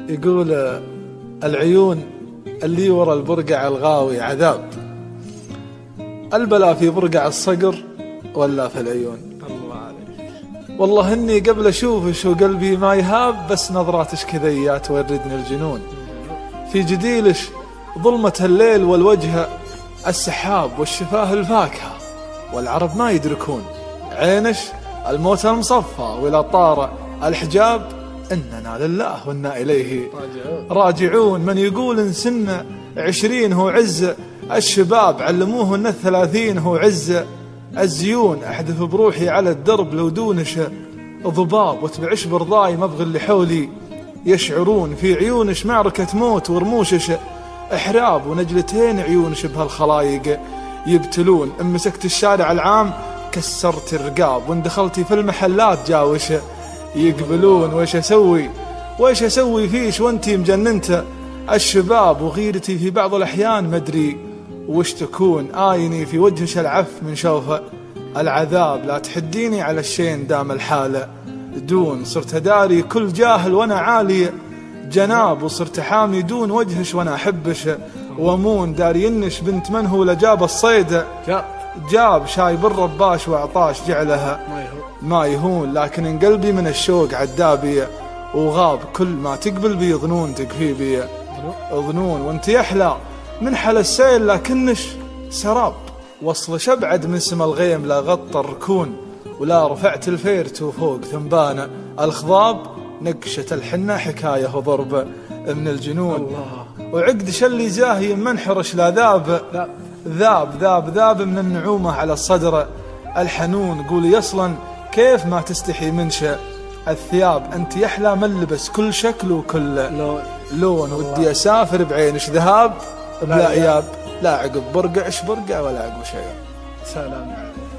يقول العيون اللي ورا البرقع الغاوي عذاب، البلا في برقع الصقر ولا في العيون؟ الله عليك. والله إني قبل أشوفش وقلبي ما يهاب، بس نظراتش كذيات توردني الجنون. في جديلش ظلمة الليل والوجه السحاب، والشفاه الفاكهة والعرب ما يدركون. عينش الموت المصفى ولا طار الحجاب، إننا لله وإنا إليه راجعون. من يقول إن سن 20 هو عز الشباب، علموه إن 30 هو عز الزيون. أحذف بروحي على الدرب لو دونش ضباب، واتبعش برضاي ما ابغي اللي حولي يشعرون. في عيونش معركة موت ورموشش إحراب، ونجلتين عيونش بهالخلايق يبتلون. إن مسكت الشارع العام كسرت الرقاب، وإن دخلتي في المحلات جاوش يقبلون. ويش أسوي فيش وانتي مجننت الشباب، وغيرتي في بعض الأحيان مدري وش تكون. آيني في وجهش العف من شوف العذاب، لا تحديني على الشين دام الحالة دون. صرت داري كل جاهل وانا عالي جناب، وصرت حامي دون وجهش وانا احبش وامون. داري انش بنت من هو لجاب الصيد جاب، شاي بالرباش واعطاش جعلها ما يهون. لكن ان قلبي من الشوق عدابي وغاب، كل ما تقبل بي ظنون تقفي بي ظنون. وانت يحلى من حل السيل لكنش سراب، وصل شبعد من سما الغيم لا غطى الركون. ولا رفعت الفيرت وفوق ثنبان الخضاب، نقشة الحنة حكاية وضرب من الجنون. الله. وعقد شلي زاهي منحرش لا ذاب من النعومة على الصدر الحنون. قولي أصلا كيف ما تستحي من الثياب، أنت يحلى من لبس كل شكل وكل لون. ودي أسافر بعينش ذهاب بلا إياب، لا عقب برقعش برقع ولا عقب شيء. سلام عليك.